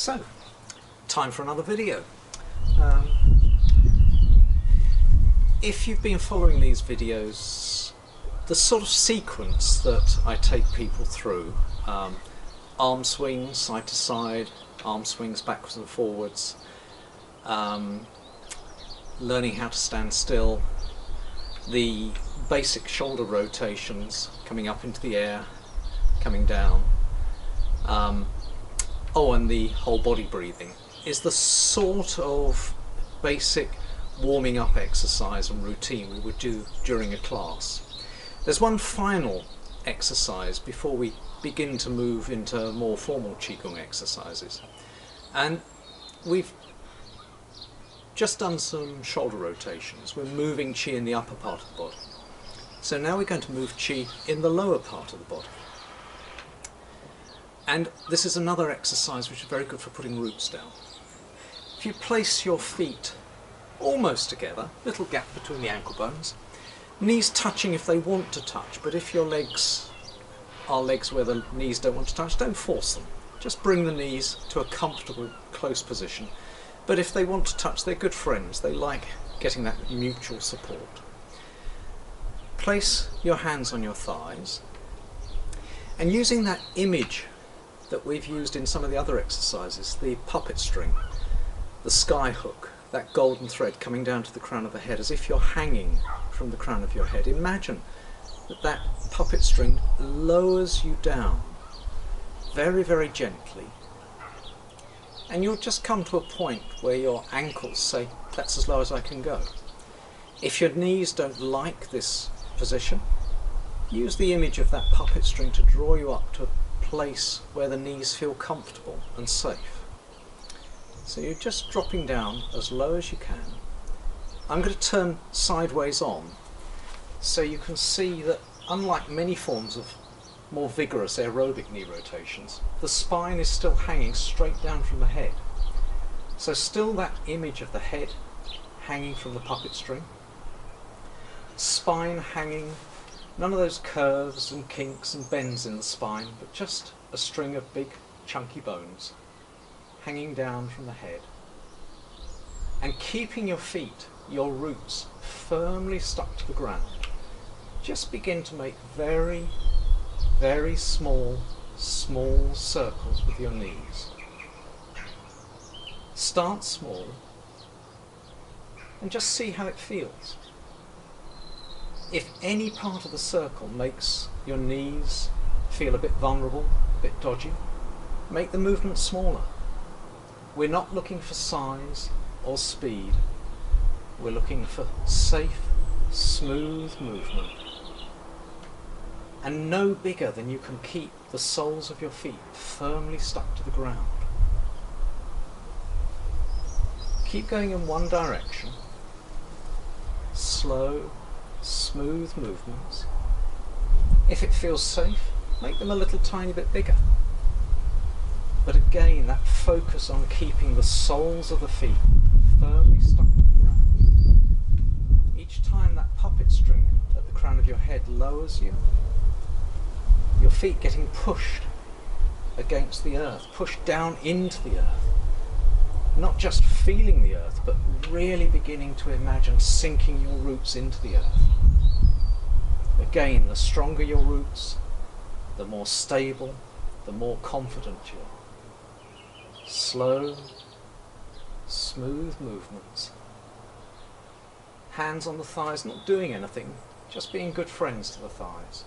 So, time for another video. If you've been following these videos, the sort of sequence that I take people through, arm swings side to side, arm swings backwards and forwards, learning how to stand still, the basic shoulder rotations, coming up into the air, coming down, and the whole body breathing, is the sort of basic warming up exercise and routine we would do during a class. There's one final exercise before we begin to move into more formal Qigong exercises, and we've just done some shoulder rotations. We're moving Qi in the upper part of the body. So now we're going to move Qi in the lower part of the body. And this is another exercise which is very good for putting roots down. If you place your feet almost together, little gap between the ankle bones, knees touching if they want to touch, but if your legs are legs where the knees don't want to touch, don't force them. Just bring the knees to a comfortable, close position. But if they want to touch, they're good friends. They like getting that mutual support. Place your hands on your thighs, and using that image that we've used in some of the other exercises, the puppet string, the sky hook, that golden thread coming down to the crown of the head as if you're hanging from the crown of your head. Imagine that that puppet string lowers you down very, very gently, and you'll just come to a point where your ankles say, that's as low as I can go. If your knees don't like this position, use the image of that puppet string to draw you up to a place where the knees feel comfortable and safe. So you're just dropping down as low as you can. I'm going to turn sideways on so you can see that, unlike many forms of more vigorous aerobic knee rotations, the spine is still hanging straight down from the head. So still that image of the head hanging from the puppet string, spine hanging, none of those curves and kinks and bends in the spine, but just a string of big chunky bones hanging down from the head, and keeping your feet, your roots, firmly stuck to the ground. Just begin to make very, very small circles with your knees. Start small and just see how it feels. If any part of the circle makes your knees feel a bit vulnerable, a bit dodgy, make the movement smaller. We're not looking for size or speed. We're looking for safe, smooth movement. And no bigger than you can keep the soles of your feet firmly stuck to the ground. Keep going in one direction. Slow, smooth movements. If it feels safe, make them a little tiny bit bigger. But again, that focus on keeping the soles of the feet firmly stuck to the ground. Each time that puppet string at the crown of your head lowers you, your feet getting pushed against the earth, pushed down into the earth. Not just feeling the earth, but really beginning to imagine sinking your roots into the earth. Again, the stronger your roots, the more stable, the more confident you are. Slow, smooth movements. Hands on the thighs, not doing anything, just being good friends to the thighs.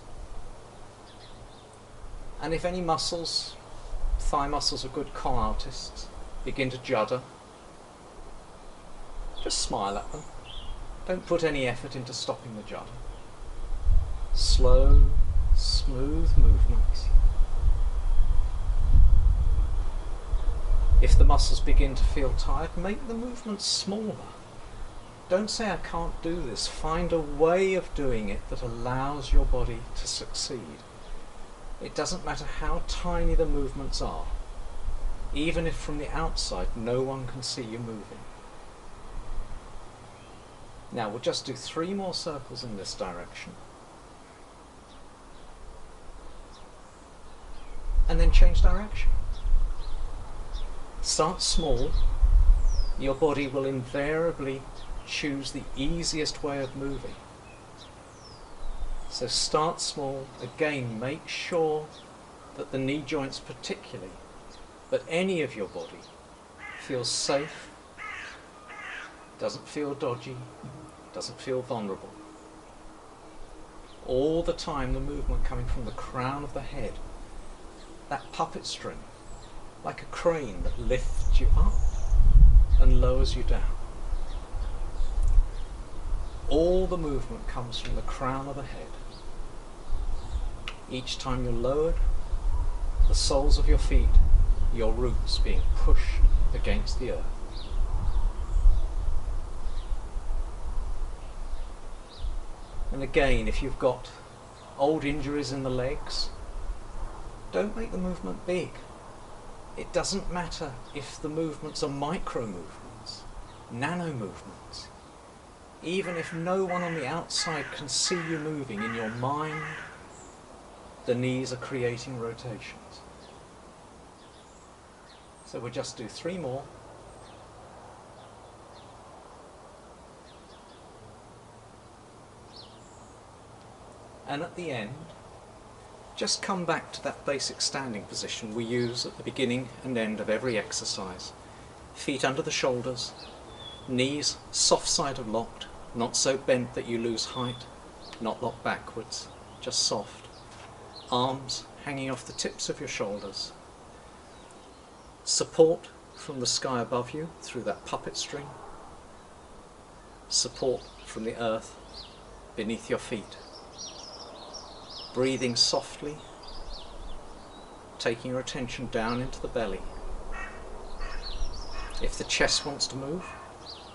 And if any muscles, thigh muscles are good con artists, begin to judder, just smile at them. Don't put any effort into stopping the judder. Slow, smooth movements. If the muscles begin to feel tired, make the movements smaller. Don't say, I can't do this. Find a way of doing it that allows your body to succeed. It doesn't matter how tiny the movements are, even if from the outside no one can see you moving. Now we'll just do 3 more circles in this direction. And then change direction. Start small. Your body will invariably choose the easiest way of moving. So start small. Again, make sure that the knee joints particularly, but any of your body, feels safe, doesn't feel dodgy, doesn't feel vulnerable. All the time the movement coming from the crown of the head, that puppet string, like a crane that lifts you up and lowers you down. All the movement comes from the crown of the head. Each time you're lowered, the soles of your feet, your roots being pushed against the earth. And again, if you've got old injuries in the legs, don't make the movement big. It doesn't matter if the movements are micro movements, nano movements. Even if no one on the outside can see you moving, in your mind, the knees are creating rotations. So we'll just do 3 more. And at the end, just come back to that basic standing position we use at the beginning and end of every exercise. Feet under the shoulders, knees soft-sided locked, not so bent that you lose height, not locked backwards, just soft. Arms hanging off the tips of your shoulders. Support from the sky above you through that puppet string. Support from the earth beneath your feet. Breathing softly, taking your attention down into the belly. If the chest wants to move,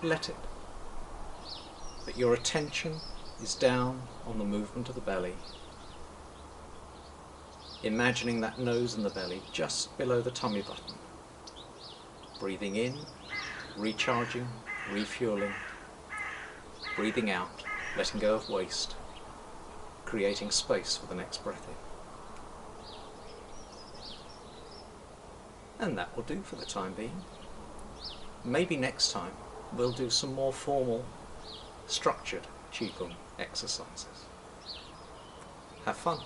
let it. But your attention is down on the movement of the belly. Imagining that nose in the belly just below the tummy button. Breathing in, recharging, refueling. Breathing out, letting go of waste. Creating space for the next breath in. And that will do for the time being. Maybe next time we'll do some more formal, structured Qigong exercises. Have fun.